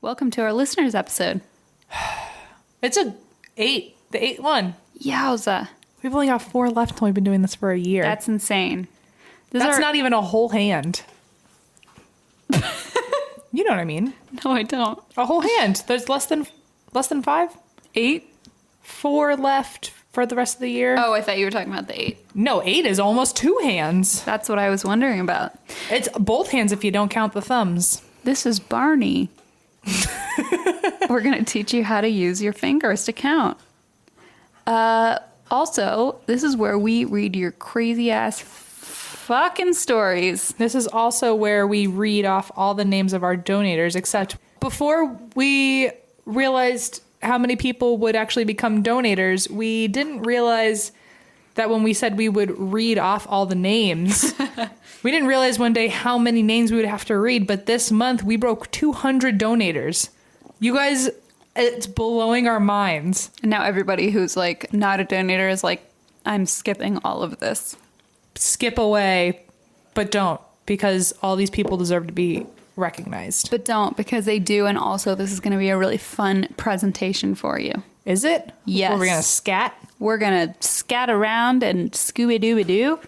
Welcome to our listeners episode. It's the 8th one. Yowza. We've only got 4 left and we've been doing this for a year. That's insane. That's not even a whole hand. You know what I mean? No, I don't. A whole hand. There's less than 5? 8? 4 left for the rest of the year. Oh, I thought you were talking about the 8. No, 8 is almost 2 hands. That's what I was wondering about. It's both hands if you don't count the thumbs. This is Barney. We're going to teach you how to use your fingers to count. Also, this is where we read your crazy ass fucking stories. This is also where we read off all the names of our donators, except before we realized how many people would actually become donators, we didn't realize that when we said we would read off all the names, we didn't realize one day how many names we would have to read. But this month we broke 200 donators. You guys, it's blowing our minds. And now everybody who's like not a donator is like, I'm skipping all of this. Skip away, but don't, because all these people deserve to be recognized. But don't, because they do, and also this is going to be a really fun presentation for you. Is it? Yes. We're going to scat? We're going to scat around and Scooby-Dooby-Doo.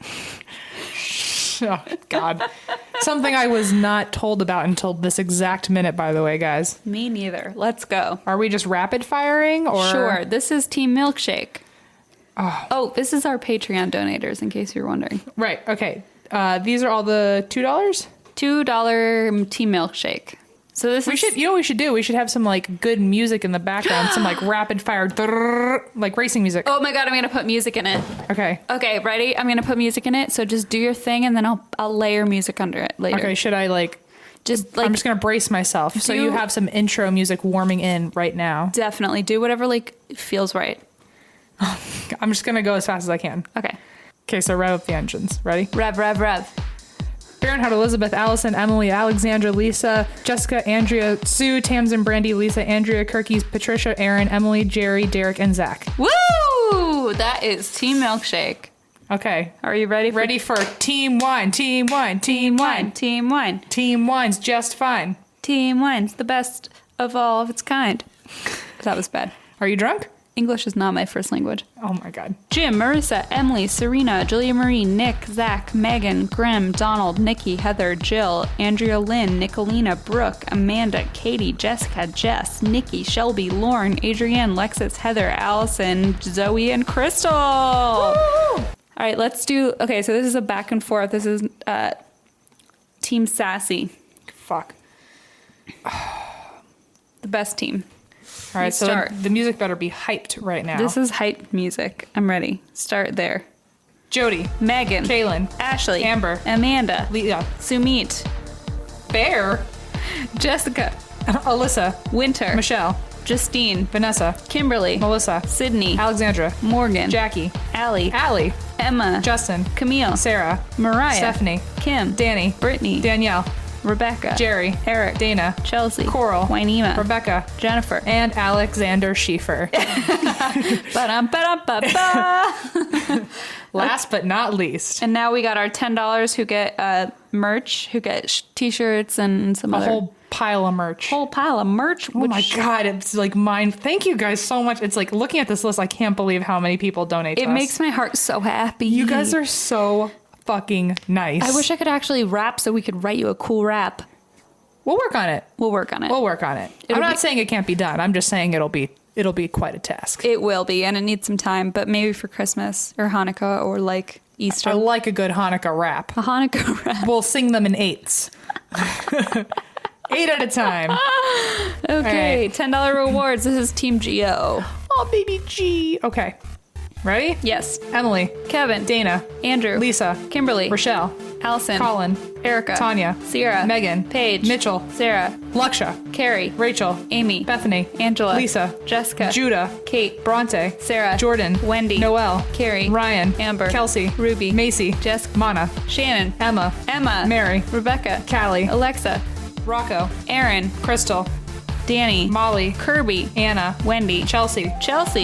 Oh, God. Something I was not told about until this exact minute, by the way, guys. Me neither. Let's go. Are we just rapid firing, or? Sure. This is T-Milkshake. Oh, this is our Patreon donators, in case you're wondering. Right. Okay. These are all the $2? $2 T-Milkshake. So this is... You know what we should do? We should have some, like, good music in the background. Some, like, rapid fire, like, racing music. Oh, my God. I'm going to put music in it. Okay. Okay, ready? I'm going to put music in it. So just do your thing, and then I'll layer music under it later. Okay. Should I, like... Just, like... I'm just going to brace myself. So you have some intro music warming in right now. Definitely. Do whatever, like, feels right. I'm just going to go as fast as I can. Okay. Okay, so rev up the engines. Ready? Rev, rev, rev. Bernhard, Elizabeth, Allison, Emily, Alexandra, Lisa, Jessica, Andrea, Sue, Tamsin, Brandy, Lisa, Andrea, Kirkies, Patricia, Aaron, Emily, Jerry, Derek, and Zach. Woo! That is T-Milkshake. Okay. Are you ready? Ready for Team Wine, Team Wine, Team Wine. Team Wine. Team Wine's just fine. Team Wine's the best of all of its kind. That was bad. Are you drunk? English is not my first language. Oh my God. Jim, Marissa, Emily, Serena, Julia Marie, Nick, Zach, Megan, Grim, Donald, Nikki, Heather, Jill, Andrea Lynn, Nicolina, Brooke, Amanda, Katie, Jessica, Jess, Nikki, Shelby, Lauren, Adrienne, Lexus, Heather, Allison, Zoe, and Crystal. Woo! All right, let's do... Okay, so this is a back and forth. This is Team Sassy. Fuck. The best team. All right, so the music better be hyped right now. This is hyped music. I'm ready. Start there. Jody. Megan. Kaylin. Ashley. Amber. Amanda. Leah. Sumit. Bear. Jessica. Alyssa. Winter. Michelle. Justine. Vanessa. Kimberly. Melissa. Sydney. Alexandra. Morgan. Jackie. Allie. Allie. Emma. Justin. Camille. Sarah. Mariah. Stephanie. Kim. Danny. Brittany. Danielle. Rebecca. Jerry. Eric. Dana. Chelsea. Coral. Wynema. Rebecca. Jennifer. And Alexander Schiefer. Last but not least. And now we got our $10 who get merch, who get t-shirts and some other... whole pile of merch. Whole pile of merch. Oh my God, it's like mine. Thank you guys so much. It's like looking at this list, I can't believe how many people donate to us. It makes my heart so happy. You guys are so fucking nice. I wish I could actually rap so we could write you a cool rap. We'll work on it. We'll work on it. We'll work on it. I'm not saying it can't be done. I'm just saying it'll be quite a task. It will be, and it needs some time, but maybe for Christmas or Hanukkah or like Easter. I like a good Hanukkah rap. A Hanukkah rap. We'll sing them in 8s. 8 at a time. Okay, right. $10 rewards. This is Team Geo. Oh, baby G. Okay. Ready? Yes. Emily. Kevin. Dana. Andrew. Lisa. Kimberly. Rochelle. Allison. Colin. Erica. Tanya. Sierra. Megan. Paige. Mitchell. Sarah. Laksha. Carrie. Rachel. Amy. Bethany. Angela. Lisa. Jessica. Judah. Kate. Bronte. Sarah. Jordan. Wendy. Noelle. Carrie. Ryan. Amber. Kelsey. Ruby. Macy. Jessica. Mana. Shannon. Emma. Emma. Mary. Rebecca. Callie. Alexa. Rocco. Aaron. Crystal. Danny, Molly, Kirby, Anna, Wendy, Chelsea,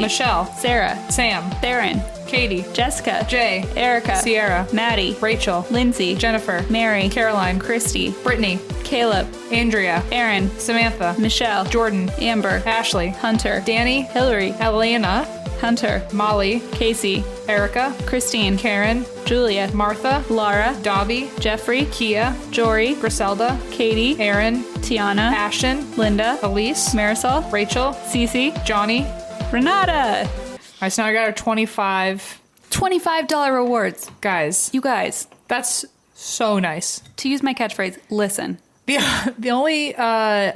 Michelle, Sarah, Sam, Theron, Katie, Jessica, Jay, Erica, Sierra, Maddie, Rachel, Lindsay, Jennifer, Mary, Caroline, Christy, Brittany, Caleb, Andrea, Aaron, Samantha, Michelle, Jordan, Amber, Ashley, Hunter, Danny, Hillary, Elena, Hunter, Molly, Casey, Erica, Christine, Karen, Julia, Martha, Laura, Dobby, Jeffrey, Kia, Jory, Griselda, Katie, Aaron, Tiana, Ashton, Linda, Elise, Marisol, Rachel, Cece, Johnny. Renata. All right, so now I got our 25. $25 rewards. Guys, You guys, that's so nice. to use my catchphrase, listen. The only,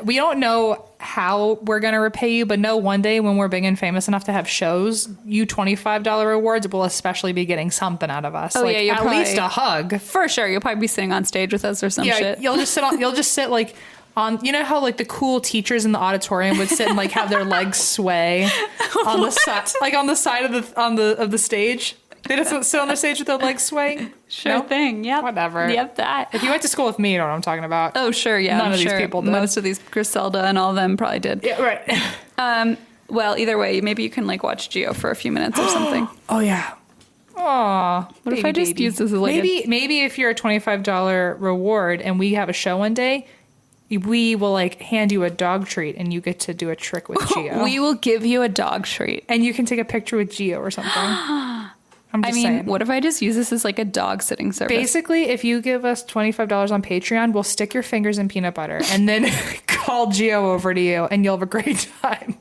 we don't know how we're going to repay you, but know one day when we're big and famous enough to have shows, you $25 rewards will especially be getting something out of us. Oh, like, yeah, you'll at probably- least a hug. For sure, you'll probably be sitting on stage with us or some Yeah, shit. you'll just sit like on, you know how like the cool teachers in the auditorium would sit and like have their legs sway on the side, like on the side of the stage. They just sit on the stage with their legs swaying. Sure No? thing, yep. Whatever. Yep, that. If you went to school with me, you know what I'm talking about. Oh, sure, yeah. None I'm of these sure people did. Most of these, Griselda and all of them probably did. Yeah, right. Well, either way, maybe you can like watch Geo for a few minutes or something. Oh yeah. Aw. What if I just use this as like maybe if you're a $25 reward and we have a show one day, we will like hand you a dog treat and you get to do a trick with Geo. we will give you a dog treat. And you can take a picture with Geo or something. I'm just saying. What if I just use this as like a dog sitting service? Basically, if you give us $25 on Patreon, we'll stick your fingers in peanut butter and then call Geo over to you and you'll have a great time.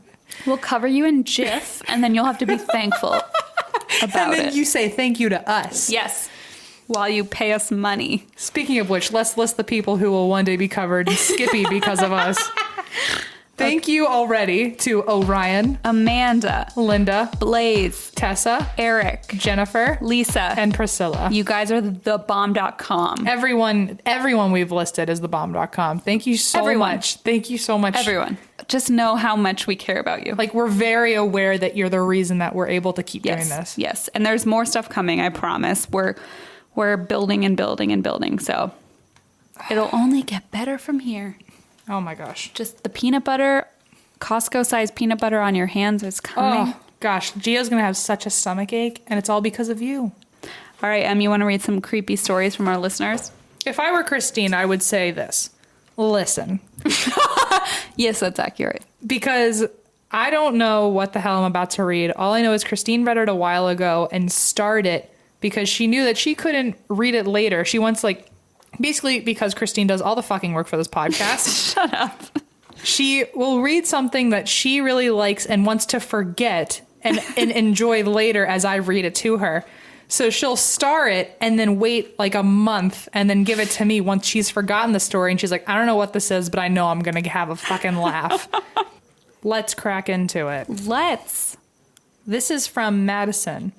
We'll cover you in Jif and then you'll have to be thankful about And then it. you say thank you to us. Yes. While you pay us money. Speaking of which, let's list the people who will one day be covered in Skippy because of us. Thank you already to Orion, Amanda, Linda, Blaze, Tessa, Eric, Jennifer, Lisa, and Priscilla. you guys are thebomb.com. Everyone we've listed is thebomb.com. Thank you so Everyone. much. Thank you so much. Everyone. Just know how much we care about you. Like, we're very aware that you're the reason that we're able to keep doing this. Yes. And there's more stuff coming, I promise. We're building and building and building. So it'll only get better from here. Oh my gosh. Just the peanut butter, Costco-sized peanut butter on your hands is coming. Oh gosh. Gio's going to have such a stomach ache, and it's all because of you. All right, you want to read some creepy stories from our listeners? If I were Christine, I would say this. Listen. Yes, that's accurate. Because I don't know what the hell I'm about to read. All I know is Christine read it a while ago and starred it because she knew that she couldn't read it later. She wants, like, basically because Christine does all the fucking work for this podcast. Shut up. She will read something that she really likes and wants to forget and enjoy later as I read it to her. So she'll star it and then wait like a month and then give it to me once she's forgotten the story. And she's like, I don't know what this is, but I know I'm going to have a fucking laugh. Let's crack into it. Let's. This is from Madison.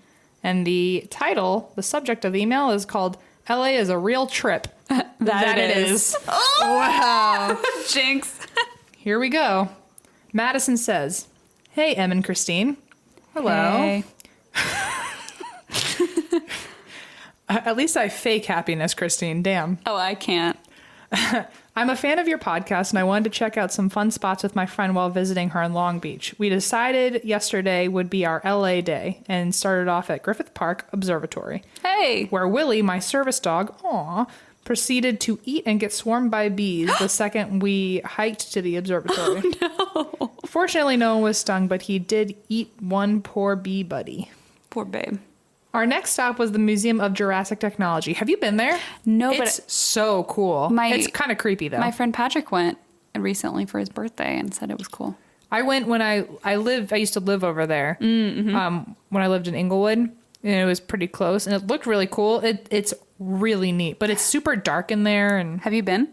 And the title, the subject of the email is called LA is a Real Trip. That it is. Oh, wow. Jinx. Here we go. Madison says, Hey, Em and Christine. Hello. Hey. At least I fake happiness, Christine. Damn. Oh, I can't. I'm a fan of your podcast, and I wanted to check out some fun spots with my friend while visiting her in Long Beach. We decided yesterday would be our LA day and started off at Griffith Park Observatory, Hey. where Willie, my service dog, proceeded to eat and get swarmed by bees the second we hiked to the observatory. Oh, no. Fortunately, no one was stung, but he did eat one poor bee buddy. Poor babe. Our next stop was the Museum of Jurassic Technology. Have you been there? No, It's so cool. It's kind of creepy, though. My friend Patrick went recently for his birthday and said it was cool. I went when I used to live over there when I lived in Inglewood, and it was pretty close, and it looked really cool. It's really neat, but it's super dark in there, and Have you been?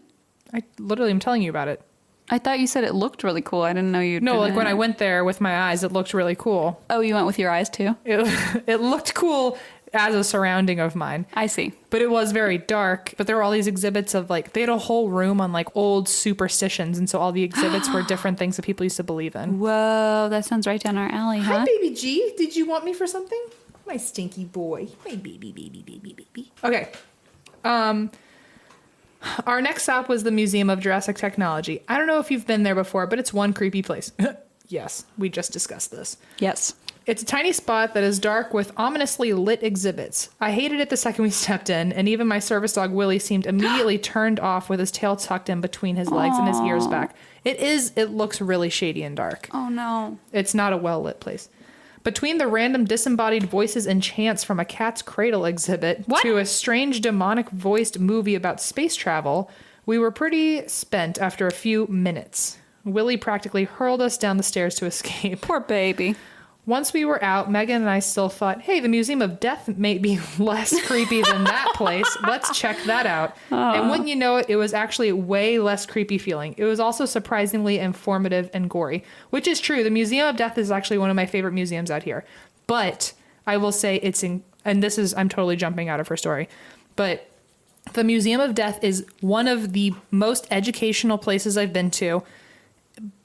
I literally am telling you about it. I thought you said it looked really cool. I didn't know you. No, like when I went there with my eyes, it looked really cool. Oh, you went with your eyes too? It looked cool as a surrounding of mine. I see. But it was very dark. But there were all these exhibits of like, they had a whole room on like old superstitions. And so all the exhibits were different things that people used to believe in. Whoa, that sounds right down our alley, huh? Hi, baby G. Did you want me for something? My stinky boy. My baby. Okay. Our next stop was the Museum of Jurassic Technology. I don't know if you've been there before, but it's one creepy place. Yes, we just discussed this. Yes. It's a tiny spot that is dark with ominously lit exhibits. I hated it the second we stepped in, and even my service dog Willie seemed immediately turned off with his tail tucked in between his legs and his ears back. It looks really shady and dark. Oh, no. It's not a well-lit place. Between the random disembodied voices and chants from a cat's cradle exhibit to a strange demonic-voiced movie about space travel, we were pretty spent after a few minutes. Willie practically hurled us down the stairs to escape. Poor baby. Once we were out, Megan and I still thought, hey, the Museum of Death may be less creepy than that place. Let's check that out. And wouldn't you know it, it was actually way less creepy feeling. It was also surprisingly informative and gory, which is true. The Museum of Death is actually one of my favorite museums out here. But I will say I'm totally jumping out of her story, but the Museum of Death is one of the most educational places I've been to.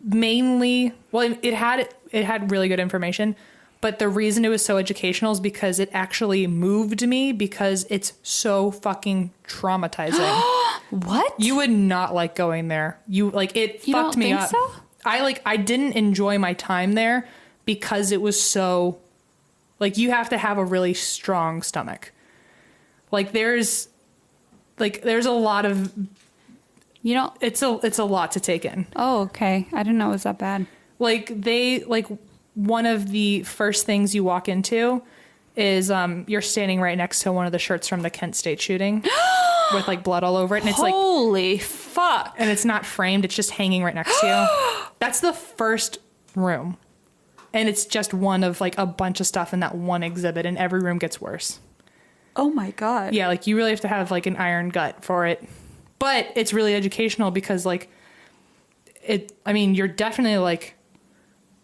Mainly, well, it had really good information, but the reason it was so educational is because it actually moved me because it's so fucking traumatizing. What? You would not like going there. It fucked me up. So? I didn't enjoy my time there because it was so, you have to have a really strong stomach. There's a lot of, it's a lot to take in. Oh, okay. I didn't know it was that bad. One of the first things you walk into is you're standing right next to one of the shirts from the Kent State shooting with blood all over it, and it's holy fuck, and it's not framed, it's just hanging right next to you. That's the first room, and it's just one of a bunch of stuff in that one exhibit, and every room gets worse. Oh my god. Yeah, you really have to have an iron gut for it. But it's really educational because you're definitely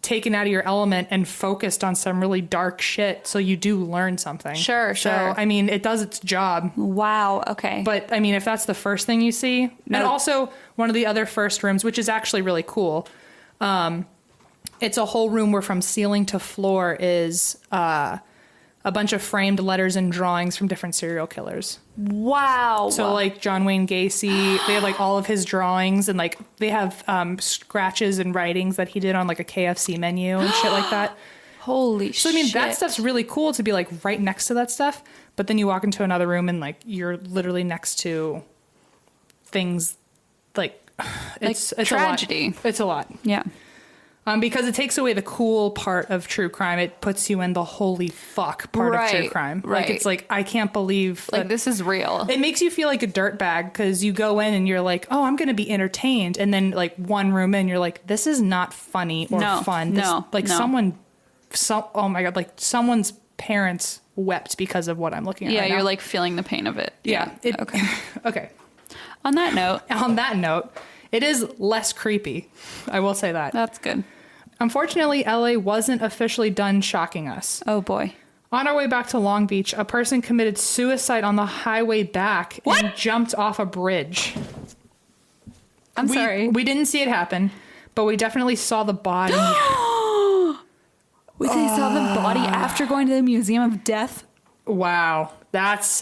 taken out of your element and focused on some really dark shit. So you do learn something. Sure. So, it does its job. Wow. Okay. But if that's the first thing you see, and also one of the other first rooms, which is actually really cool. It's a whole room where from ceiling to floor is, a bunch of framed letters and drawings from different serial killers. Wow. So John Wayne Gacy, they have all of his drawings, and they have scratches and writings that he did on a KFC menu and shit like that. Holy shit. So that stuff's really cool to be right next to that stuff. But then you walk into another room and you're literally next to things it's tragedy. A lot. It's a lot. Yeah. Because it takes away the cool part of true crime. It puts you in the holy fuck part of true crime. Right. It's I can't believe that this is real. It makes you feel like a dirtbag because you go in and you're oh, I'm going to be entertained. And then one room in, you're this is not funny or fun. No. Oh my God, someone's parents wept because of what I'm looking at. Yeah, right you're now. Feeling the pain of it. Yeah. Okay. Okay. On that note, it is less creepy. I will say that. That's good. Unfortunately, LA wasn't officially done shocking us. Oh boy. On our way back to Long Beach, a person committed suicide on the highway back and jumped off a bridge. I'm sorry. We didn't see it happen, but we definitely saw the body. They saw the body after going to the Museum of Death? Wow. That's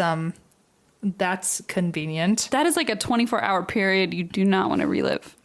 convenient. That is a 24-hour period you do not want to relive.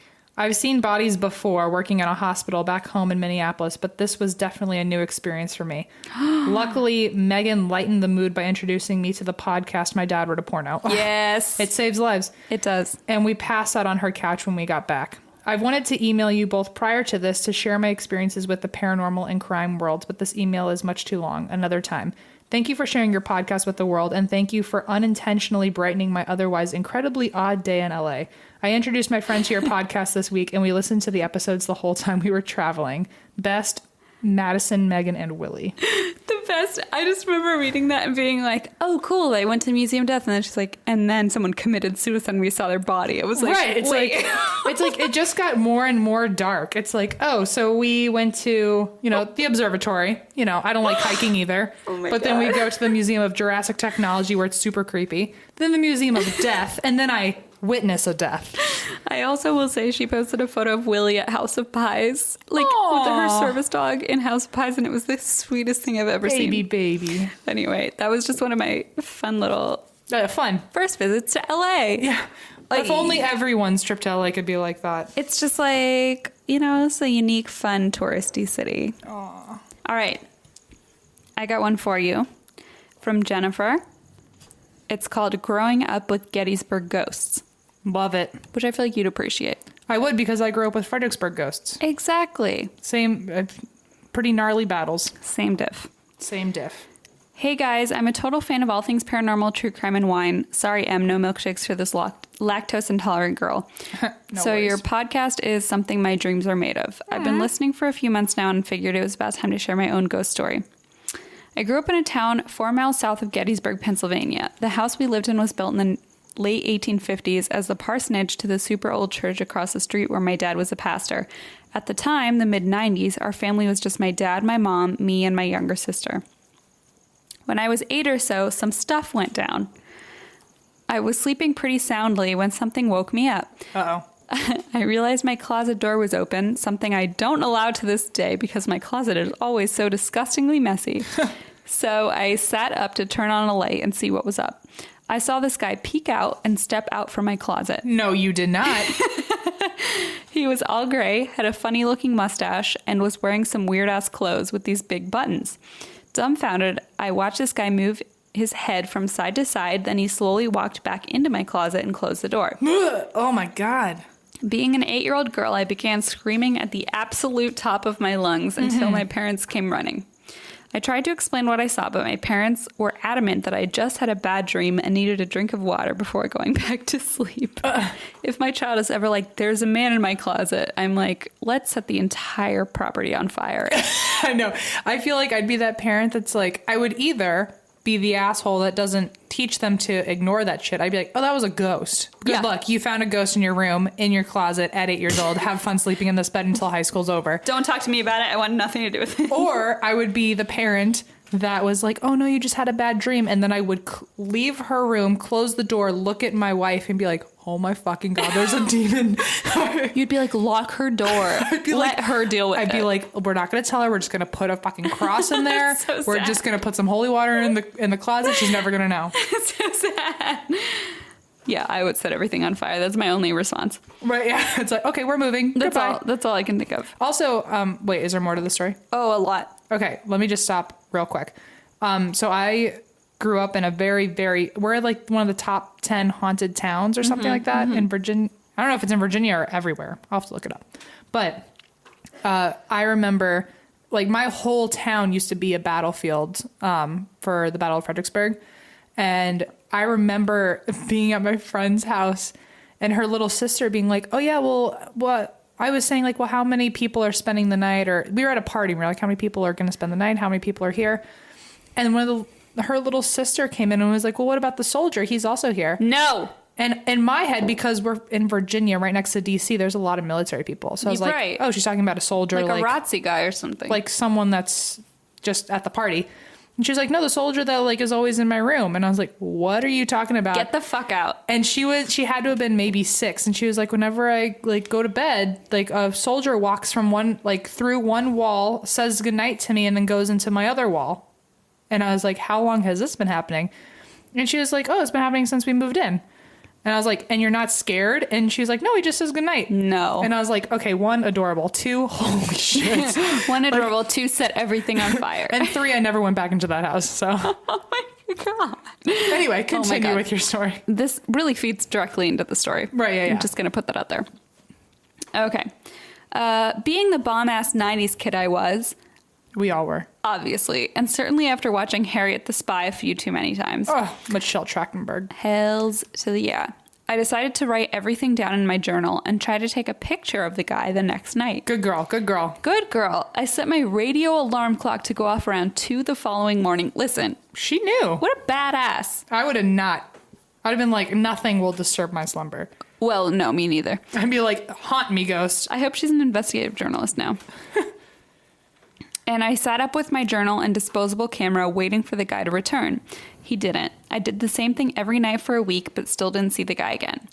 I've seen bodies before working at a hospital back home in Minneapolis, but this was definitely a new experience for me. Luckily, Megan lightened the mood by introducing me to the podcast my dad wrote a porno. Yes. It saves lives. It does. And we passed out on her couch when we got back. I've wanted to email you both prior to this to share my experiences with the paranormal and crime worlds, but this email is much too long. Another time. Thank you for sharing your podcast with the world, and thank you for unintentionally brightening my otherwise incredibly odd day in LA. I introduced my friend to your podcast this week, and we listened to the episodes the whole time we were traveling. Best, Madison, Megan, and Willie. The best. I just remember reading that and being oh, cool. They went to the Museum of Death, and then she's and then someone committed suicide and we saw their body. It was right. It's wait. It just got more and more dark. It's oh, so we went to, the observatory. I don't like hiking either. But then we go to the Museum of Jurassic Technology where it's super creepy. Then the Museum of Death. And then I witness a death. I also will say she posted a photo of Willie at House of Pies, with her service dog in House of Pies, and it was the sweetest thing I've ever seen. Baby. Anyway, that was just one of my fun little fun first visits to LA. Yeah. If only everyone's trip to LA could be like that. It's just like, it's a unique, fun, touristy city. Aww. All right. I got one for you from Jennifer. It's called Growing Up with Gettysburg Ghosts. Love it. Which I feel like you'd appreciate. I would, because I grew up with Fredericksburg ghosts. Exactly. Same, pretty gnarly battles. Same diff. Same diff. Hey guys, I'm a total fan of all things paranormal, true crime, and wine. Sorry, Em, no milkshakes for this lactose intolerant girl. No worries. Your podcast is something my dreams are made of. I've been listening for a few months now and figured it was about time to share my own ghost story. I grew up in a town 4 miles south of Gettysburg, Pennsylvania. The house we lived in was built in the late 1850s as the parsonage to the super old church across the street where my dad was a pastor. At the time, the mid-90s, our family was just my dad, my mom, me, and my younger sister. When I was 8 or so, some stuff went down. I was sleeping pretty soundly when something woke me up. Uh-oh. I realized my closet door was open, something I don't allow to this day because my closet is always so disgustingly messy. So I sat up to turn on a light and see what was up. I saw this guy peek out and step out from my closet. No, you did not. He was all gray, had a funny-looking mustache, and was wearing some weird-ass clothes with these big buttons. Dumbfounded, I watched this guy move his head from side to side, then he slowly walked back into my closet and closed the door. Oh my God. Being an 8-year-old girl, I began screaming at the absolute top of my lungs until my parents came running. I tried to explain what I saw, but my parents were adamant that I just had a bad dream and needed a drink of water before going back to sleep. If my child is ever like, there's a man in my closet, I'm like, let's set the entire property on fire. I know. I feel like I'd be that parent that's like, I would either be the asshole that doesn't teach them to ignore that shit. I'd be like, oh, that was a ghost. Good luck. You found a ghost in your room, in your closet at 8 years old. Have fun sleeping in this bed until high school's over. Don't talk to me about it. I want nothing to do with it. Or I would be the parent that was like, oh no, you just had a bad dream. And then I would leave her room, close the door, look at my wife and be like, oh my fucking God, there's a demon. You'd be like, lock her door. Let her deal with it. I'd be like, we're not going to tell her. We're just going to put a fucking cross in there. So we're sad. just going to put some holy water in the closet. She's never going to know. It's so sad. Yeah, I would set everything on fire. That's my only response. Right, yeah. It's like, okay, we're moving. Goodbye. That's all I can think of. Also, wait, is there more to the story? Oh, a lot. Okay, let me just stop real quick. So I grew up in a we're like one of the top 10 haunted towns or something like that in Virginia. I don't know if it's in Virginia or everywhere. I'll have to look it up. But I remember like my whole town used to be a battlefield for the Battle of Fredericksburg. And I remember being at my friend's house and her little sister being like, oh yeah, well, what? I was saying like, well, how many people are spending the night? Or we were at a party and we were like, how many people are going to spend the night? How many people are here? And her little sister came in and was like, well, what about the soldier? He's also here. No. And in my head, because we're in Virginia, right next to DC, there's a lot of military people. So I was like, right. oh, she's talking about a soldier. Like a ROTC guy or something. Like someone that's just at the party. And she's like, no, the soldier that like is always in my room. And I was like, what are you talking about? Get the fuck out. And she had to have been maybe 6. And she was like, whenever I like go to bed, like a soldier walks from through one wall, says goodnight to me, and then goes into my other wall. And I was like, how long has this been happening? And she was like, oh, it's been happening since we moved in. And I was like, and you're not scared? And she was like, no, he just says goodnight. No. And I was like, okay, 1, adorable. 2, holy shit. 1, adorable. 2, set everything on fire. And 3, I never went back into that house. So. Oh my God. Anyway, continue with your story. This really feeds directly into the story. Right, yeah. I'm just going to put that out there. Okay. Being the bomb-ass 90s kid I was. We all were. Obviously. And certainly after watching Harriet the Spy a few too many times. Oh, Michelle Trachtenberg. Hells to the yeah. I decided to write everything down in my journal and try to take a picture of the guy the next night. Good girl. Good girl. Good girl. I set my radio alarm clock to go off around 2 the following morning. Listen. She knew. What a badass. I would have not. I'd have been like, nothing will disturb my slumber. Well, no, me neither. I'd be like, haunt me, ghost. I hope she's an investigative journalist now. And I sat up with my journal and disposable camera waiting for the guy to return. He didn't. I did the same thing every night for a week, but still didn't see the guy again.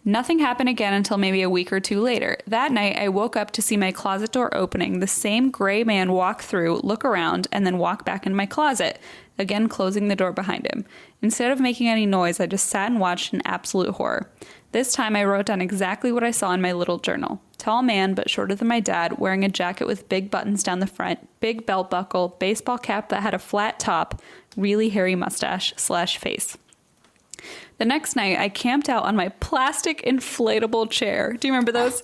Nothing happened again until maybe a week or two later. That night, I woke up to see my closet door opening, the same gray man walk through, look around, and then walk back into my closet, again closing the door behind him. Instead of making any noise, I just sat and watched in absolute horror. This time, I wrote down exactly what I saw in my little journal. Tall man, but shorter than my dad, wearing a jacket with big buttons down the front, big belt buckle, baseball cap that had a flat top, really hairy mustache / face. The next night, I camped out on my plastic inflatable chair. Do you remember those?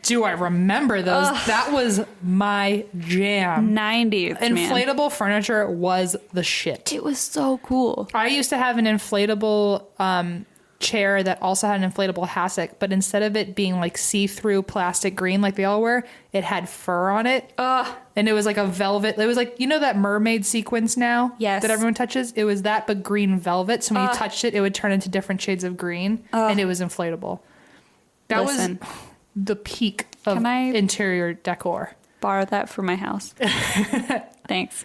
Do I remember those? That was my jam. 90s, Inflatable furniture was the shit. It was so cool. I used to have an inflatable chair that also had an inflatable hassock, but instead of it being like see-through plastic green like they all were, it had fur on it. And it was like a velvet. It was like, you know that mermaid sequence now? Yes. That everyone touches? It was that, but green velvet. So when you touched it, it would turn into different shades of green, and it was inflatable. That was the peak of interior decor. Borrow that for my house. Thanks.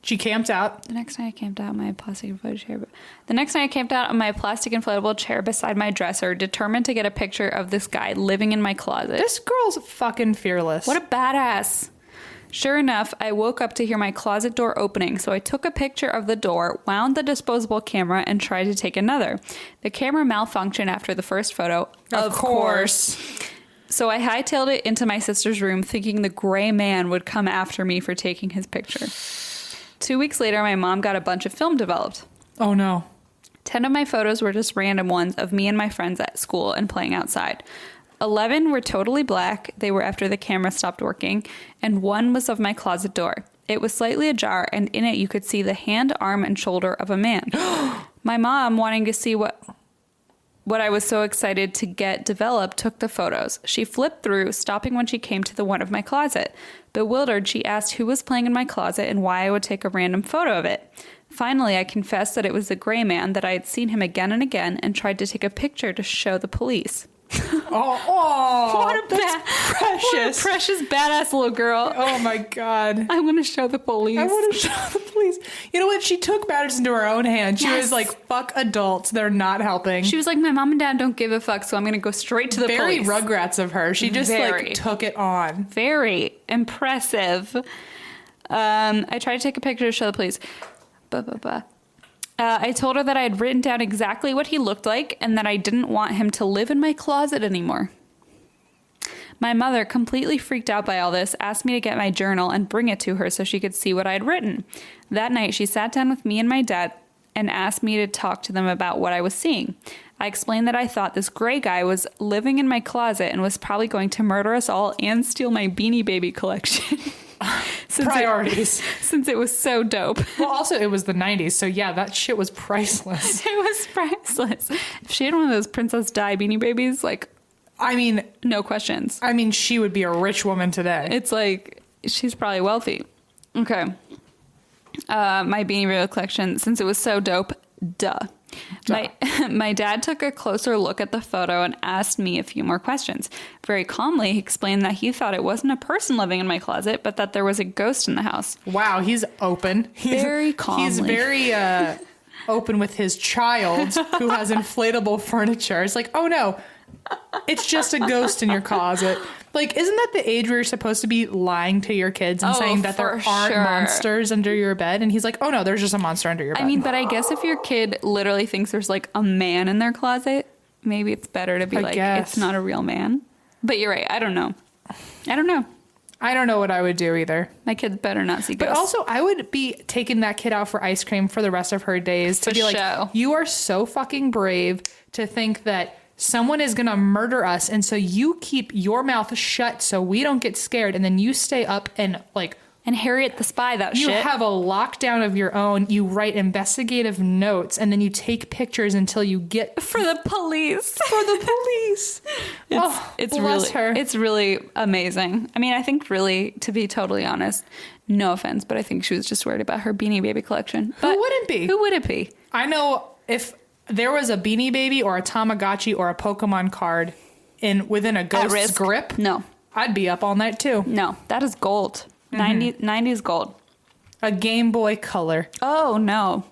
She camped out. The next night I camped out on my plastic inflatable chair beside my dresser, determined to get a picture of this guy living in my closet. This girl's fucking fearless. What a badass. Sure enough, I woke up to hear my closet door opening, so I took a picture of the door, wound the disposable camera, and tried to take another. The camera malfunctioned after the first photo. Of course. So I hightailed it into my sister's room, thinking the gray man would come after me for taking his picture. 2 weeks later, my mom got a bunch of film developed. Oh, no. 10 of my photos were just random ones of me and my friends at school and playing outside. 11 were totally black. They were after the camera stopped working. And 1 was of my closet door. It was slightly ajar, and in it you could see the hand, arm, and shoulder of a man. My mom, wanting to see what I was so excited to get developed, took the photos. She flipped through, stopping when she came to the one of my closet. Bewildered, she asked who was playing in my closet and why I would take a random photo of it. Finally, I confessed that it was the gray man, that I had seen him again and again, and tried to take a picture to show the police. What a precious badass little girl. Oh my God. I want to show the police. You know what? She took matters into her own hands. She was like, fuck adults. They're not helping. She was like, my mom and dad don't give a fuck, so I'm going to go straight to the police. Very Rugrats of her. She just like took it on. Very impressive. I tried to take a picture to show the police. I told her that I had written down exactly what he looked like and that I didn't want him to live in my closet anymore. My mother, completely freaked out by all this, asked me to get my journal and bring it to her so she could see what I had written. That night, she sat down with me and my dad and asked me to talk to them about what I was seeing. I explained that I thought this gray guy was living in my closet and was probably going to murder us all and steal my Beanie Baby collection. Priorities. Since it was so dope. Well, also, it was the 90s, so yeah, that shit was priceless. It was priceless. If she had one of those Princess Di Beanie Babies, like... I mean... No questions. I mean, she would be a rich woman today. It's like, she's probably wealthy. Okay. My Beanie Baby collection, since it was so dope, duh. My dad took a closer look at the photo and asked me a few more questions. Very calmly, he explained that he thought it wasn't a person living in my closet, but that there was a ghost in the house. Wow, he's open. Very calmly. He's very open with his child who has inflatable furniture. It's like, oh no, it's just a ghost in your closet. Like, isn't that the age where you're supposed to be lying to your kids and saying that there aren't monsters under your bed? And he's like, oh no, there's just a monster under your bed. I mean, but I guess if your kid literally thinks there's like a man in their closet, maybe it's better to be it's not a real man. But you're right. I don't know. I don't know what I would do either. My kid's better not see ghosts. But also, I would be taking that kid out for ice cream for the rest of her days to be like, you are so fucking brave to think that someone is going to murder us, and so you keep your mouth shut so we don't get scared, and then you stay up and like... And Harriet the Spy that shit. You have a lockdown of your own, you write investigative notes, and then you take pictures until you get... For the police. It's really amazing. I mean, I think really, to be totally honest, no offense, but I think she was just worried about her Beanie Baby collection. But who wouldn't be? Who would it be? I know if... there was a Beanie Baby or a Tamagotchi or a Pokemon card within a ghost's grip, no, I'd be up all night too. No, that is gold. 90s gold. A Game Boy Color. Oh, no.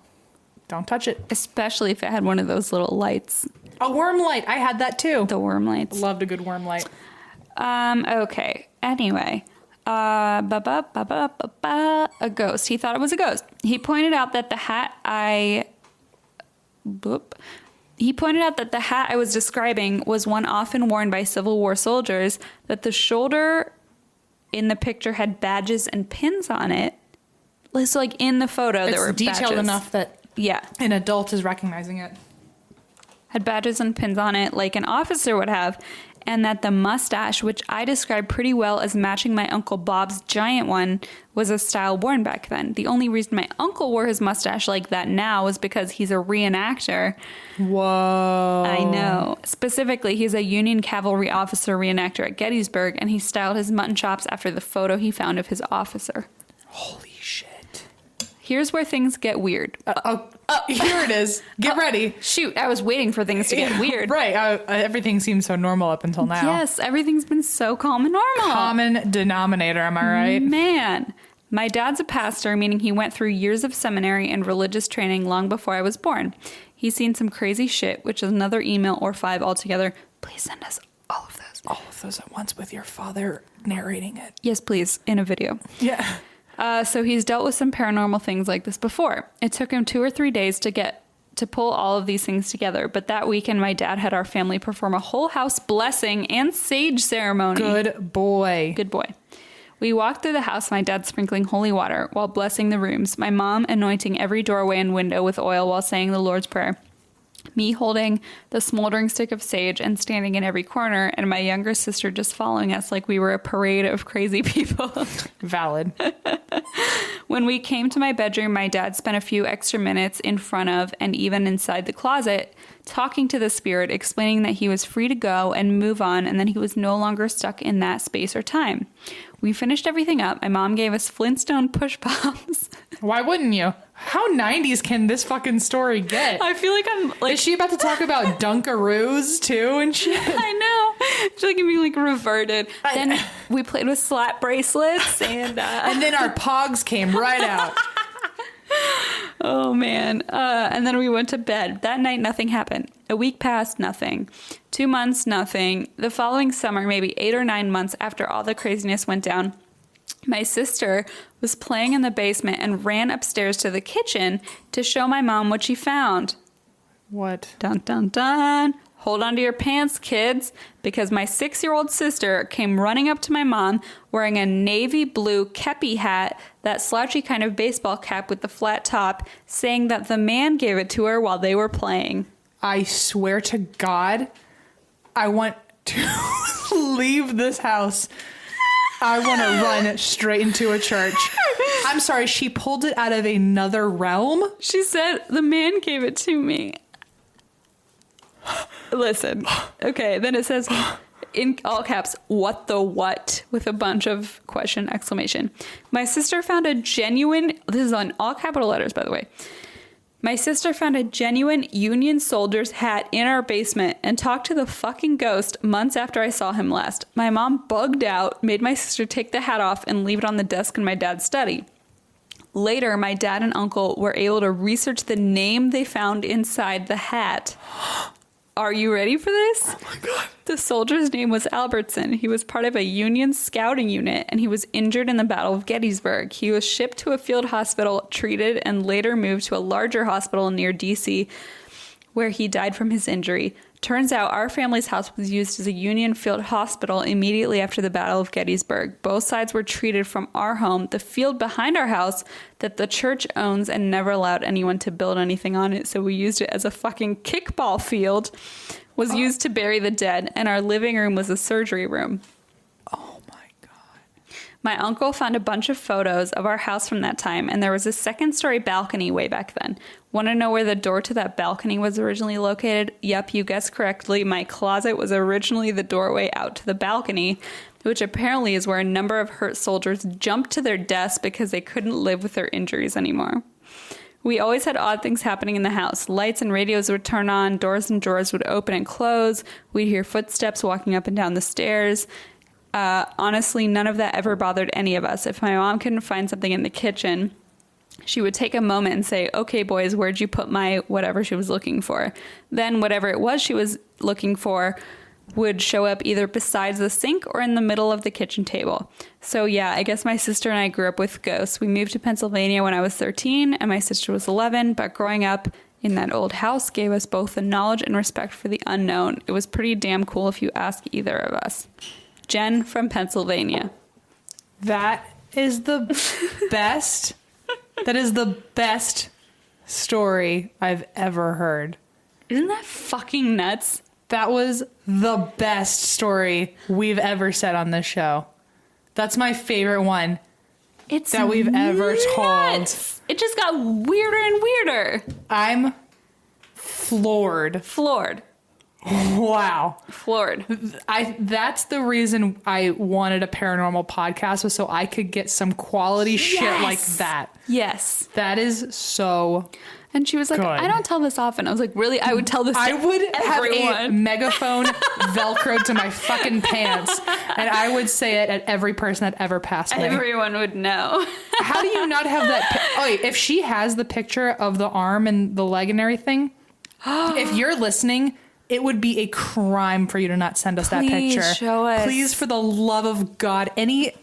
Don't touch it. Especially if it had one of those little lights. A worm light. I had that too. The worm lights. Loved a good worm light. Okay. Anyway. A ghost. He thought it was a ghost. He pointed out that the hat I was describing was one often worn by Civil War soldiers, that the shoulder in the picture had badges and pins on it. So like in the photo there were detailed badges. enough that an adult is recognizing it. Had badges and pins on it like an officer would have, and that the mustache, which I described pretty well as matching my Uncle Bob's giant one, was a style worn back then. The only reason my uncle wore his mustache like that now was because he's a reenactor. Whoa. I know. Specifically, he's a Union cavalry officer reenactor at Gettysburg, and he styled his mutton chops after the photo he found of his officer. Holy shit. Here's where things get weird. Here it is. Get ready. Shoot, I was waiting for things to get weird. Right. Everything seems so normal up until now. Yes, everything's been so calm and normal. Common denominator, am I right? Man. My dad's a pastor, meaning he went through years of seminary and religious training long before I was born. He's seen some crazy shit, which is another email or 5 altogether. Please send us all of those. All of those at once with your father narrating it. Yes, please, in a video. Yeah. So he's dealt with some paranormal things like this before. It took him 2 or 3 days to pull all of these things together. But that weekend, my dad had our family perform a whole house blessing and sage ceremony. Good boy. Good boy. We walked through the house, my dad sprinkling holy water while blessing the rooms, my mom anointing every doorway and window with oil while saying the Lord's Prayer, me holding the smoldering stick of sage and standing in every corner, and my younger sister just following us like we were a parade of crazy people. Valid. When we came to my bedroom, my dad spent a few extra minutes in front of and even inside the closet talking to the spirit, explaining that he was free to go and move on and that he was no longer stuck in that space or time. We finished everything up. My mom gave us Flintstone push pops. Why wouldn't you? How 90s can this fucking story get? I feel like I'm like... Is she about to talk about Dunkaroos too and shit? I know. It's like being like reverted. Then we played with slap bracelets and then our pogs came right out. Oh man. And then we went to bed. That night nothing happened. A week passed, nothing. 2 months, nothing. The following summer, maybe 8 or 9 months after all the craziness went down, my sister was playing in the basement and ran upstairs to the kitchen to show my mom what she found. What? Dun dun dun. Hold on to your pants, kids, because my 6-year-old sister came running up to my mom wearing a navy blue kepi hat, that slouchy kind of baseball cap with the flat top, saying that the man gave it to her while they were playing. I swear to God, I want to leave this house. I want to run straight into a church. I'm sorry, she pulled it out of another realm? She said, the man gave it to me. Listen. Okay, then it says, in all caps, what the what? With a bunch of question, exclamation. My sister found a genuine, this is on all capital letters, by the way. My sister found a genuine Union soldier's hat in our basement and talked to the fucking ghost months after I saw him last. My mom bugged out, made my sister take the hat off and leave it on the desk in my dad's study. Later, my dad and uncle were able to research the name they found inside the hat. Are you ready for this? Oh my God. The soldier's name was Albertson. He was part of a Union scouting unit, and he was injured in the Battle of Gettysburg. He was shipped to a field hospital, treated, and later moved to a larger hospital near D.C., where he died from his injury. Turns out our family's house was used as a Union field hospital immediately after the Battle of Gettysburg. Both sides were treated from our home, the field behind our house that the church owns and never allowed anyone to build anything on it, so we used it as a fucking kickball field, was used to bury the dead, and our living room was a surgery room. Oh my God. My uncle found a bunch of photos of our house from that time, and there was a second-story balcony way back then. Want to know where the door to that balcony was originally located? Yep, you guessed correctly. My closet was originally the doorway out to the balcony, which apparently is where a number of hurt soldiers jumped to their deaths because they couldn't live with their injuries anymore. We always had odd things happening in the house. Lights and radios would turn on, doors and drawers would open and close, we'd hear footsteps walking up and down the stairs. Honestly, none of that ever bothered any of us. If my mom couldn't find something in the kitchen, She would take a moment and say, okay, boys, where'd you put my whatever she was looking for? Then whatever it was she was looking for would show up either besides the sink or in the middle of the kitchen table. So yeah, I guess my sister and I grew up with ghosts. We moved to Pennsylvania when I was 13 and my sister was 11, but growing up in that old house gave us both the knowledge and respect for the unknown. It was pretty damn cool if you ask either of us. Jen from Pennsylvania. That is the best. That is the best story I've ever heard. Isn't that fucking nuts? That was the best story we've ever said on this show. That's my favorite one that we've ever told. It just got weirder and weirder. I'm floored. Wow. Floored. That's the reason I wanted a paranormal podcast, was so I could get some quality shit like that. Yes. That is so And she was like, good. I don't tell this often. I was like, really? I would tell this to I would everyone. have a megaphone velcroed to my fucking pants, and I would say it at every person that ever passed me. Everyone would know. How do you not have that? Oh, wait, if she has the picture of the arm and the leg and everything, if you're listening, it would be a crime for you to not send us that picture. Please show us. Please, for the love of God, any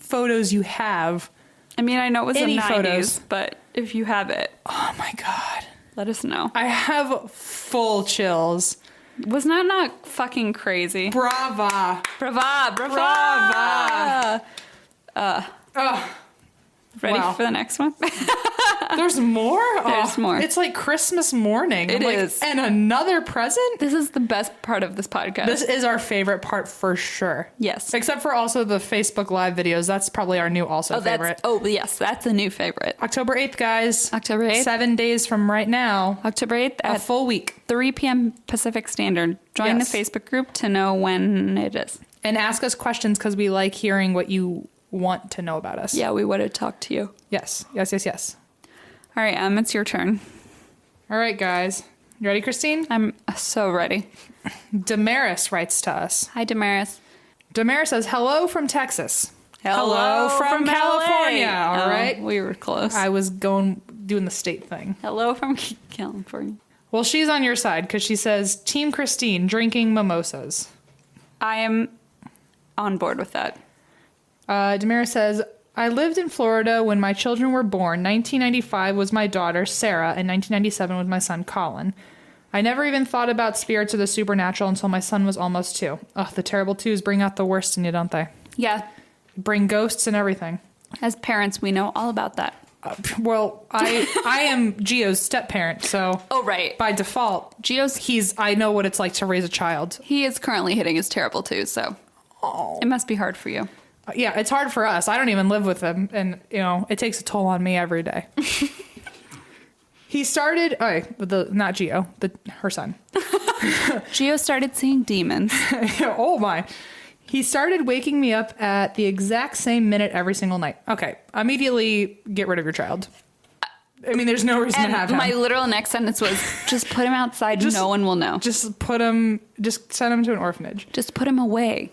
photos you have. I mean, I know it was Any the 90s, photos. but if you have it, Oh my God. let us know. I have full chills. Wasn't that not fucking crazy? Brava. Brava! Ready Wow. for the next one? There's more? There's more. It's like Christmas morning. It I'm like, is. And another present? This is the best part of this podcast. This is our favorite part for sure. Yes. Except for also the Facebook Live videos. That's probably our new favorite. Yes, that's a new favorite. October 8th, guys. October 8th. 7 days from right now. October 8th A at full week. 3 p.m. Pacific Standard. Join Yes. the Facebook group to know when it is. And ask us questions because we like hearing what you want to know about us. Yeah, we would have talked to you. Yes. All right, it's your turn. All right, guys. You ready, Christine? I'm so ready. Damaris writes to us. Hi, Damaris. Damaris says, hello from Texas. Hello from California. LA. All right. We were close. I was doing the state thing. Hello from California. Well, she's on your side because she says, Team Christine, drinking mimosas. I am on board with that. Damaris says, I lived in Florida when my children were born. 1995 was my daughter, Sarah, and 1997 was my son, Colin. I never even thought about spirits or the supernatural until my son was almost 2. Ugh, the terrible 2s bring out the worst in you, don't they? Yeah. Bring ghosts and everything. As parents, we know all about that. Well, I am Gio's step-parent, so... Oh, right. By default, I know what it's like to raise a child. He is currently hitting his terrible 2, so... Oh. It must be hard for you. Yeah, it's hard for us. I don't even live with him, and it takes a toll on me every day. He started. Not Gio, her son. Gio started seeing demons. Oh my! He started waking me up at the exact same minute every single night. Okay, immediately get rid of your child. I mean, there's no reason to have him. My literal next sentence was, just put him outside. No one will know. Just send him to an orphanage. Just put him away.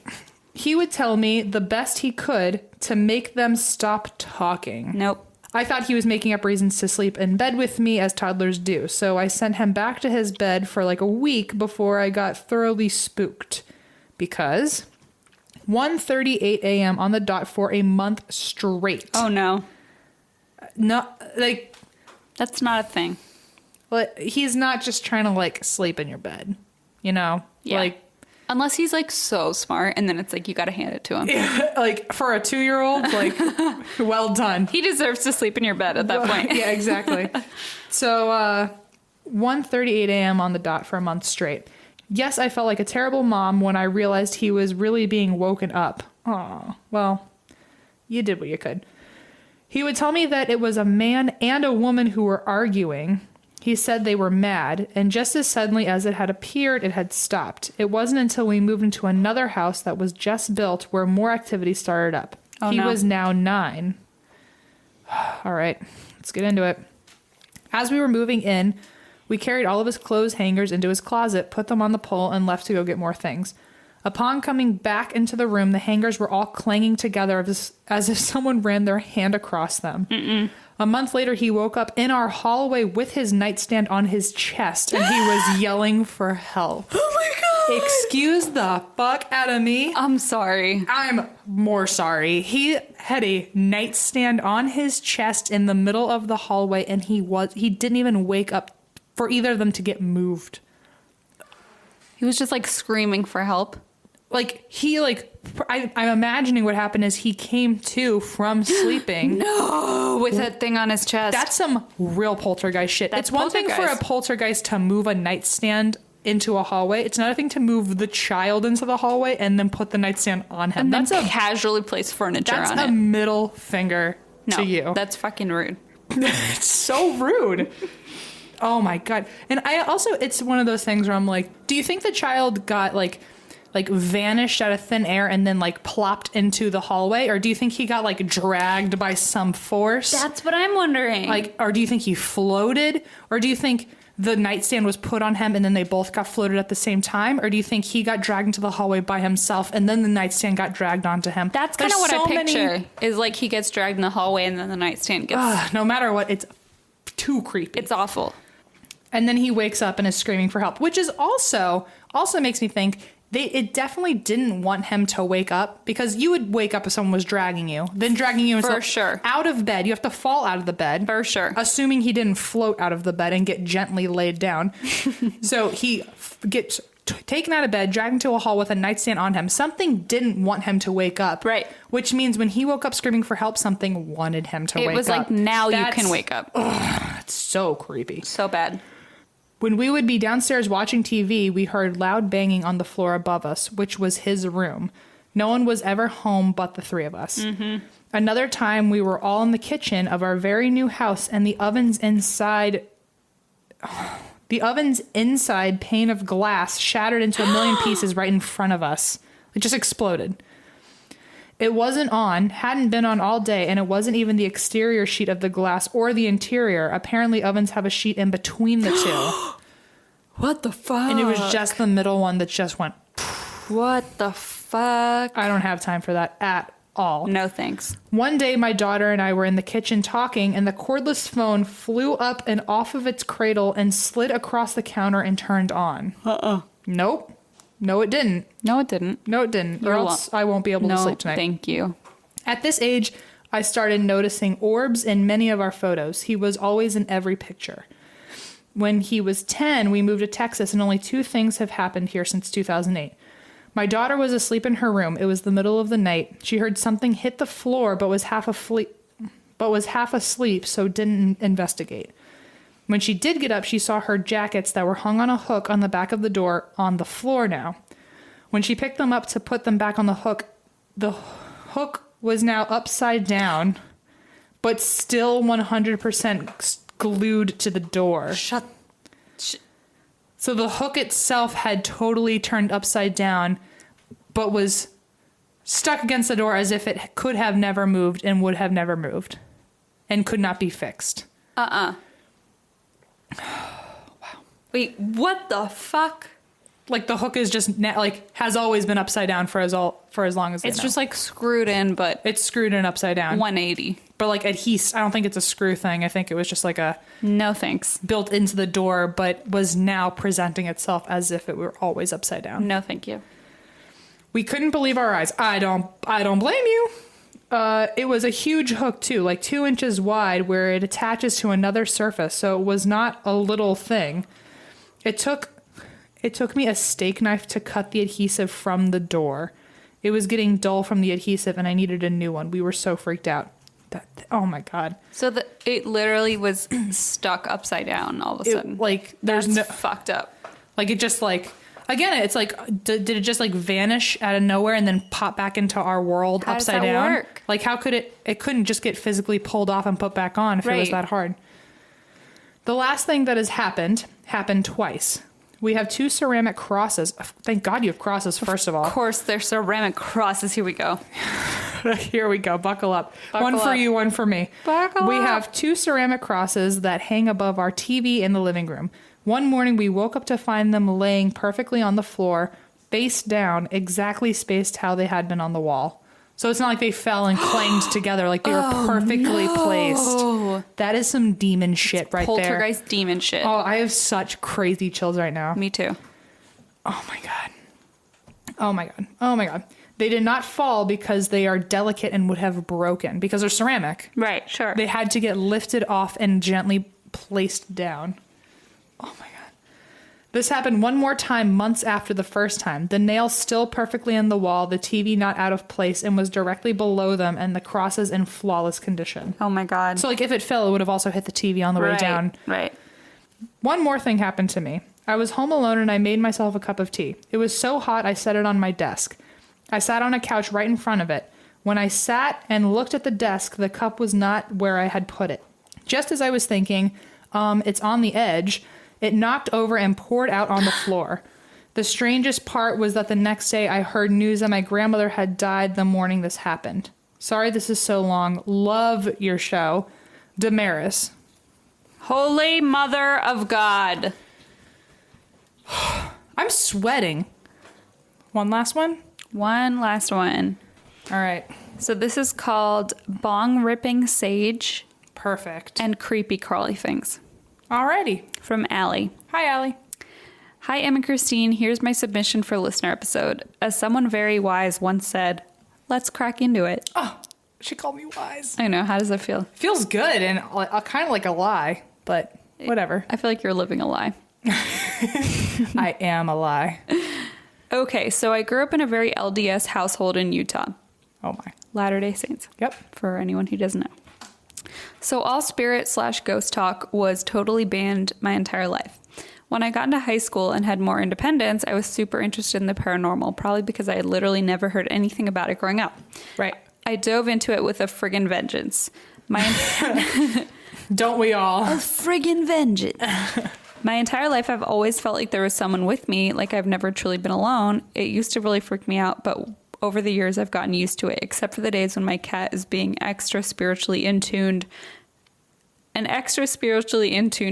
He would tell me the best he could to make them stop talking. Nope. I thought he was making up reasons to sleep in bed with me as toddlers do, so I sent him back to his bed for like a week before I got thoroughly spooked. Because 1:38 a.m. on the dot for a month straight. Oh, no. No, like... That's not a thing. He's not just trying to, sleep in your bed, Yeah. Like... Unless he's so smart, and then it's you gotta hand it to him. For a 2-year-old, well done. He deserves to sleep in your bed at that point. Yeah, exactly. So 1:38 a.m. on the dot for a month straight. Yes, I felt like a terrible mom when I realized he was really being woken up. Oh, well, you did what you could. He would tell me that it was a man and a woman who were arguing. He said they were mad, and just as suddenly as it had appeared, it had stopped. It wasn't until we moved into another house that was just built where more activity started up. Oh, he no. was now 9. All right, let's get into it. As we were moving in, we carried all of his clothes hangers into his closet, put them on the pole, and left to go get more things. Upon coming back into the room, the hangers were all clanging together as if someone ran their hand across them. A month later, he woke up in our hallway with his nightstand on his chest, and he was yelling for help. Oh my God. Excuse the fuck out of me. I'm sorry. I'm more sorry. He had a nightstand on his chest in the middle of the hallway, and he didn't even wake up for either of them to get moved. He was just like screaming for help. Like I'm imagining what happened is he came to from sleeping. No, with that thing on his chest. That's some real poltergeist shit. That's It's one thing for a poltergeist to move a nightstand into a hallway. It's another thing to move the child into the hallway and then put the nightstand on him. And then that's casually place furniture on it. That's a middle finger to you. That's fucking rude. It's so rude. Oh my God. And it's one of those things where I'm like, do you think the child got like vanished out of thin air and then like plopped into the hallway? Or do you think he got like dragged by some force? That's what I'm wondering. Like, or do you think he floated? Or do you think the nightstand was put on him and then they both got floated at the same time? Or do you think he got dragged into the hallway by himself and then the nightstand got dragged onto him? That's kind of what I picture. Is like he gets dragged in the hallway and then the nightstand gets... no matter what, it's too creepy. It's awful. And then he wakes up and is screaming for help, which is also makes me think it definitely didn't want him to wake up, because you would wake up if someone was dragging you For sure. out of bed. You have to fall out of the bed. For sure. Assuming he didn't float out of the bed and get gently laid down. So he gets taken out of bed, dragged into a hall with a nightstand on him. Something didn't want him to wake up. Right. Which means when he woke up screaming for help, something wanted him to wake up. It was like, now you can wake up. It's so creepy. So bad. When we would be downstairs watching TV, we heard loud banging on the floor above us, which was his room. No one was ever home but the three of us. Mm-hmm. Another time, we were all in the kitchen of our very new house, and the oven's inside pane of glass shattered into a million pieces right in front of us. It just exploded. It wasn't on, hadn't been on all day, and it wasn't even the exterior sheet of the glass or the interior. Apparently, ovens have a sheet in between the two. What the fuck? And it was just the middle one that just went... What the fuck? I don't have time for that at all. No thanks. One day, my daughter and I were in the kitchen talking, and the cordless phone flew up and off of its cradle and slid across the counter and turned on. Nope. No, it didn't. No, it didn't. No, it didn't. Or else I won't be able to sleep tonight. Thank you. At this age, I started noticing orbs in many of our photos. He was always in every picture. When he was 10, we moved to Texas, and only 2 things have happened here since 2008. My daughter was asleep in her room. It was the middle of the night. She heard something hit the floor, but was half asleep, so didn't investigate. When she did get up, she saw her jackets that were hung on a hook on the back of the door on the floor now. When she picked them up to put them back on the hook was now upside down, but still 100% glued to the door. So the hook itself had totally turned upside down, but was stuck against the door as if it could have never moved and would have never moved and could not be fixed. Wow. Wait, what the fuck? Like the hook is just has always been upside down for as long as it's know. Just like screwed in, but it's screwed in upside down. 180. But like adhesive, I don't think it's a screw thing. I think it was just like a no thanks built into the door, but was now presenting itself as if it were always upside down. No, thank you. We couldn't believe our eyes. I don't blame you. It was a huge hook too, like 2 inches wide, where it attaches to another surface. So it was not a little thing. It took me a steak knife to cut the adhesive from the door. It was getting dull from the adhesive, and I needed a new one. We were so freaked out. Oh my God. So it literally was stuck upside down all of a sudden. There's That's fucked up. Like it just again, it's like, did it just like vanish out of nowhere and then pop back into our world how upside does that down? Work? Like how could it couldn't just get physically pulled off and put back on if it was that hard. The last thing that has happened twice. We have 2 ceramic crosses. Thank God you have crosses, first of all. Of course, they're ceramic crosses. Here we go. Here we go. Buckle up. One for you, one for me. We have 2 ceramic crosses that hang above our TV in the living room. One morning, we woke up to find them laying perfectly on the floor, face down, exactly spaced how they had been on the wall. So it's not like they fell and clanged together. Like they were perfectly placed. Ooh. That is some demon shit right there. Poltergeist demon shit. Oh, I have such crazy chills right now. Me too. Oh my God. Oh my God. Oh my God. They did not fall because they are delicate and would have broken because they're ceramic. Right, sure. They had to get lifted off and gently placed down. Oh my God. This happened one more time months after the first time. The nail still perfectly in the wall, the TV not out of place and was directly below them, and the crosses in flawless condition. Oh my God. So like if it fell, it would have also hit the TV on the way down. Right. One more thing happened to me. I was home alone and I made myself a cup of tea. It was so hot I set it on my desk. I sat on a couch right in front of it. When I sat and looked at the desk, the cup was not where I had put it. Just as I was thinking, it's on the edge, it knocked over and poured out on the floor. The strangest part was that the next day I heard news that my grandmother had died the morning this happened. Sorry this is so long. Love your show. Damaris. Holy Mother of God. I'm sweating. One last one? One last one. All right. So this is called Bong Ripping Sage Perfect. and Creepy Crawly Things. Alrighty. From Allie. Hi, Allie. Hi, Em and Christine. Here's my submission for listener episode. As someone very wise once said, let's crack into it. Oh, she called me wise. I know. How does that feel? Feels good and kind of like a lie, but whatever. I feel like you're living a lie. I am a lie. Okay, so I grew up in a very LDS household in Utah. Oh my. Latter-day Saints. Yep. For anyone who doesn't know. So all spirit/ghost talk was totally banned my entire life. When I got into high school and had more independence, I was super interested in the paranormal, probably because I had literally never heard anything about it growing up. Right. I dove into it with a friggin' vengeance. Don't we all? A friggin' vengeance. My entire life, I've always felt like there was someone with me, like I've never truly been alone. It used to really freak me out, but over the years, I've gotten used to it, except for the days when my cat is being extra spiritually in tuned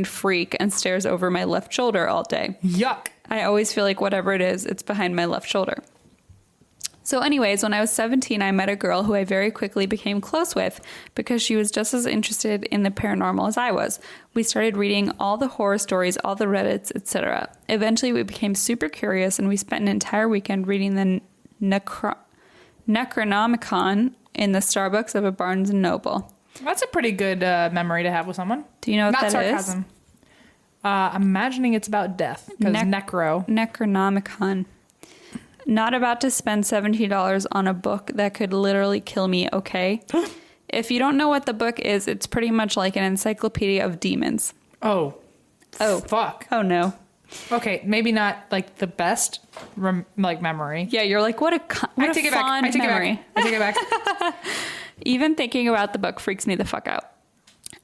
freak and stares over my left shoulder all day. Yuck. I always feel like whatever it is, it's behind my left shoulder. So anyways, when I was 17, I met a girl who I very quickly became close with because she was just as interested in the paranormal as I was. We started reading all the horror stories, all the Reddits, etc. Eventually, we became super curious and we spent an entire weekend reading the Necronomicon in the Starbucks of a Barnes & Noble. That's a pretty good memory to have with someone. Do you know what Not that sarcasm. I'm imagining it's about death because necro. Necronomicon. Not about to spend $70 on a book that could literally kill me, okay? If you don't know what the book is, it's pretty much like an encyclopedia of demons. Oh. Fuck. Oh, no. Okay, maybe not like the best memory. Yeah, you're like, what a fond memory. I take it back. Even thinking about the book freaks me the fuck out.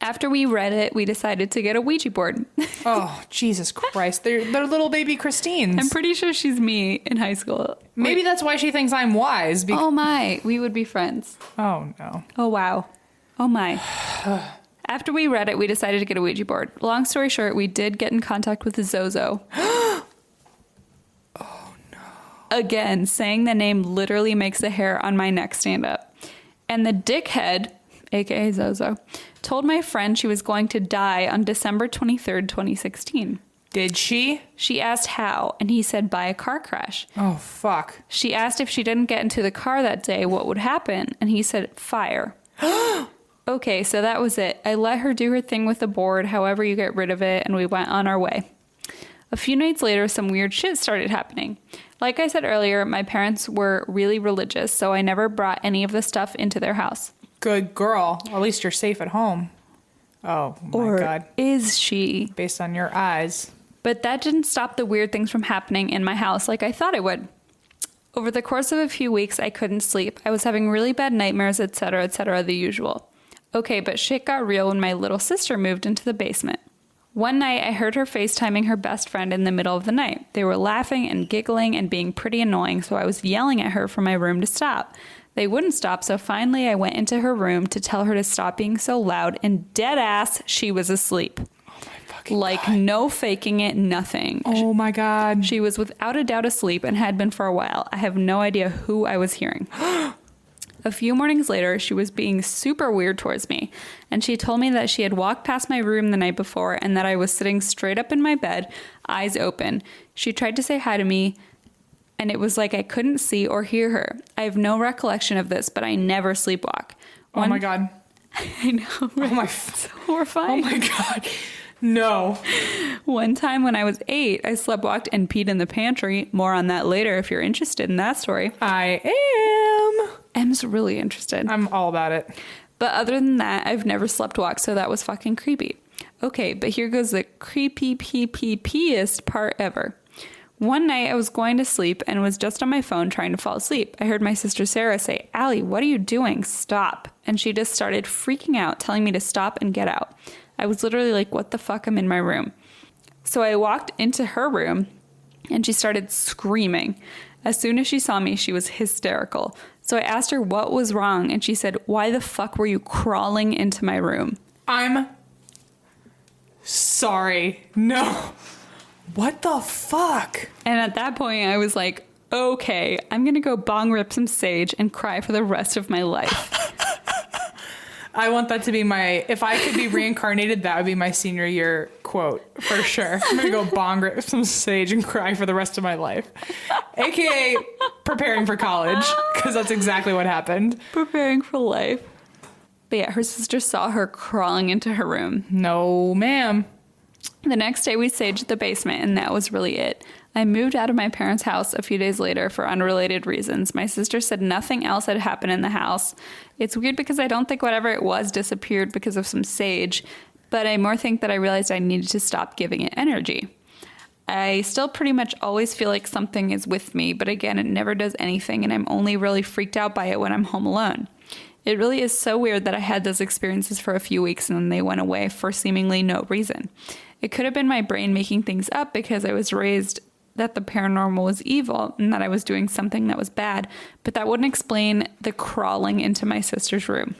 After we read it, we decided to get a Ouija board. Oh, Jesus Christ. They're little baby Christines. I'm pretty sure she's me in high school. Maybe that's why she thinks I'm wise. Oh my, we would be friends. Oh no. Oh wow. Oh my. After we read it, we decided to get a Ouija board. Long story short, we did get in contact with the ZOZO. Oh no. Again, saying the name literally makes the hair on my neck stand up. And the dickhead, aka ZOZO, told my friend she was going to die on December 23rd, 2016. Did she? She asked how, and he said by a car crash. Oh, fuck. She asked if she didn't get into the car that day, what would happen? And he said fire. Okay, so that was it. I let her do her thing with the board, however you get rid of it, and we went on our way. A few nights later, some weird shit started happening. Like I said earlier, my parents were really religious, so I never brought any of the stuff into their house. Good girl. At least you're safe at home. Oh, my God. Or is she? Based on your eyes. But that didn't stop the weird things from happening in my house like I thought it would. Over the course of a few weeks, I couldn't sleep. I was having really bad nightmares, etc., the usual. Okay, but shit got real when my little sister moved into the basement. One night, I heard her FaceTiming her best friend in the middle of the night. They were laughing and giggling and being pretty annoying, so I was yelling at her from my room to stop. They wouldn't stop, so finally I went into her room to tell her to stop being so loud, and dead ass, she was asleep. Oh my fucking Like, God. no faking it, nothing. Oh my God. She was without a doubt asleep and had been for a while. I have no idea who I was hearing. A few mornings later, she was being super weird towards me, and she told me that she had walked past my room the night before and that I was sitting straight up in my bed, eyes open. She tried to say hi to me, and it was like I couldn't see or hear her. I have no recollection of this, but I never sleepwalk. Oh my God. I know, right? Oh my, It's horrifying. oh my God. No. One time when I was 8, I sleptwalked and peed in the pantry. More on that later if you're interested in that story. I am. Em's really interested. I'm all about it. But other than that, I've never sleptwalked, so that was fucking creepy. Okay, but here goes the creepy-pee-pee-peeest part ever. One night I was going to sleep and was just on my phone trying to fall asleep. I heard my sister Sarah say, "Allie, what are you doing? Stop." And she just started freaking out, telling me to stop and get out. I was literally like, what the fuck? I'm in my room. So I walked into her room and she started screaming. As soon as she saw me, she was hysterical. So I asked her what was wrong, and she said, "Why the fuck were you crawling into my room?" I'm sorry. No. What the fuck? And at that point, I was like, okay, I'm going to go bong rip some sage and cry for the rest of my life. I want that to be if I could be reincarnated, that would be my senior year quote for sure. I'm going to go bong rip some sage and cry for the rest of my life. AKA preparing for college, because that's exactly what happened. Preparing for life. But yeah, her sister saw her crawling into her room. No, ma'am. The next day we staged the basement, and that was really it. I moved out of my parents' house a few days later for unrelated reasons. My sister said nothing else had happened in the house. It's weird because I don't think whatever it was disappeared because of some sage, but I more think that I realized I needed to stop giving it energy. I still pretty much always feel like something is with me, but again, it never does anything, and I'm only really freaked out by it when I'm home alone. It really is so weird that I had those experiences for a few weeks and then they went away for seemingly no reason. It could have been my brain making things up because I was raised that the paranormal was evil and that I was doing something that was bad, but that wouldn't explain the crawling into my sister's room.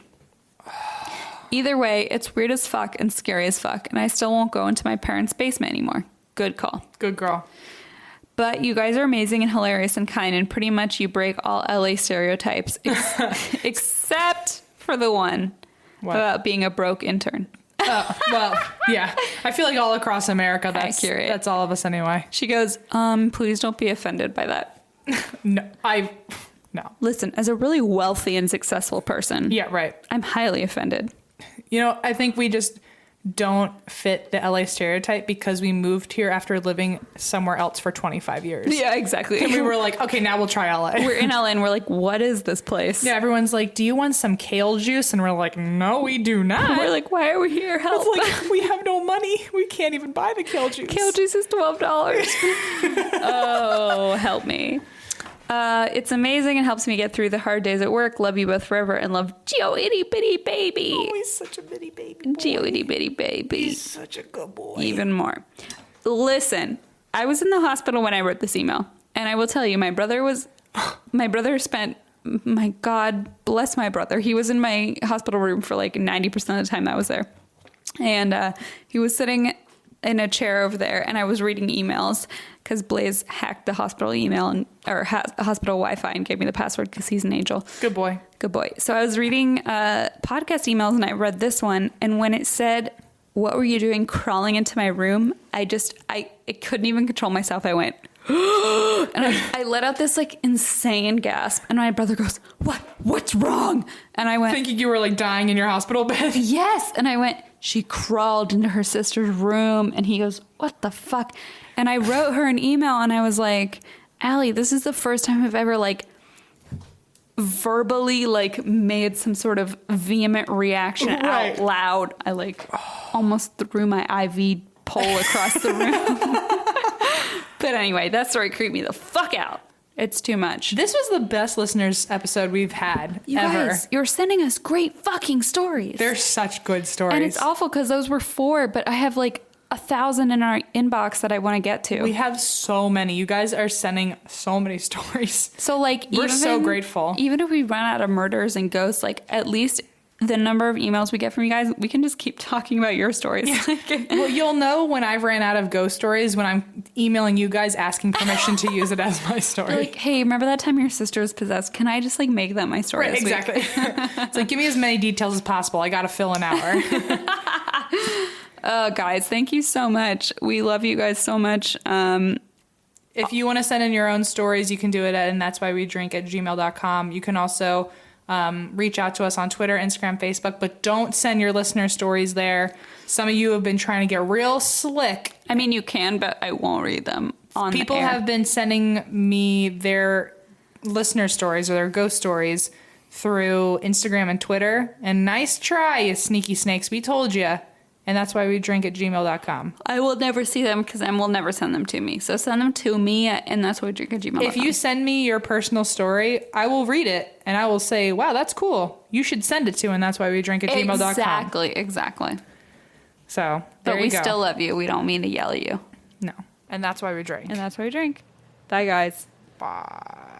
Either way, it's weird as fuck and scary as fuck, and I still won't go into my parents' basement anymore. Good call. Good girl. But you guys are amazing and hilarious and kind, and pretty much you break all LA stereotypes, except for the one about being a broke intern. Well, yeah. I feel like all across America, that's accurate. That's all of us anyway. She goes, please don't be offended by that. No. Listen, as a really wealthy and successful person. Yeah, right. I'm highly offended. You know, I think we just don't fit the LA stereotype because we moved here after living somewhere else for 25 years. Yeah, exactly. And we were like, okay, now we'll try LA. We're in LA and we're like, what is this place? Yeah, everyone's like, do you want some kale juice? And we're like, no, we do not. We're like, why are we here? Help. It's like, we have no money. We can't even buy the kale juice. Kale juice is $12. Oh, help me. It's amazing and helps me get through the hard days at work. Love you both forever and love Geo Itty Bitty Baby. Oh, he's such a bitty baby boy. Geo Itty Bitty Baby. He's such a good boy. Even more. Listen, I was in the hospital when I wrote this email, and I will tell you, my brother spent, my God bless my brother. He was in my hospital room for like 90% of the time I was there. And he was sitting in a chair over there, and I was reading emails because Blaze hacked the hospital email or hospital Wi-Fi and gave me the password because he's an angel. Good boy. Good boy. So I was reading podcast emails, and I read this one, and when it said, "What were you doing crawling into my room?" I couldn't even control myself. I went, and I let out this like insane gasp, and my brother goes, what's wrong? And I went, thinking you were like dying in your hospital bed. Yes. And I went, she crawled into her sister's room. And he goes, what the fuck? And I wrote her an email, and I was like, Allie, this is the first time I've ever like verbally like made some sort of vehement reaction out loud. I like almost threw my IV pole across the room. But anyway, that story creeped me the fuck out. It's too much. This was the best listeners episode we've had you ever. Guys, you're sending us great fucking stories. They're such good stories. And it's awful because those were 4, but I have like 1,000 in our inbox that I want to get to. We have so many. You guys are sending so many stories. So like, we're so grateful. Even if we run out of murders and ghosts, like at least the number of emails we get from you guys, we can just keep talking about your stories. Well, you'll know when I've ran out of ghost stories when I'm emailing you guys asking permission to use it as my story. Like, hey, remember that time your sister was possessed? Can I just like make that my story? Right, exactly. It's like, give me as many details as possible. I got to fill an hour. Guys, thank you so much. We love you guys so much. If you want to send in your own stories, you can do it at and that's why we drink at gmail.com. You can also reach out to us on Twitter, Instagram, Facebook, but don't send your listener stories there. Some of you have been trying to get real slick. I mean, you can, but I won't read them on the People air. have been sending me their listener stories or their ghost stories through Instagram and Twitter. And nice try, you sneaky snakes. We told you. And that's why we drink at gmail.com. I will never see them because Em will never send them to me. So send them to me, and that's why we drink at gmail.com. If you send me your personal story, I will read it and I will say, wow, that's cool. You should send it to, and that's why we drink at gmail.com. Exactly. So, But there we you go. still love you. We don't mean to yell at you. No. And that's why we drink. And that's why we drink. Bye, guys. Bye.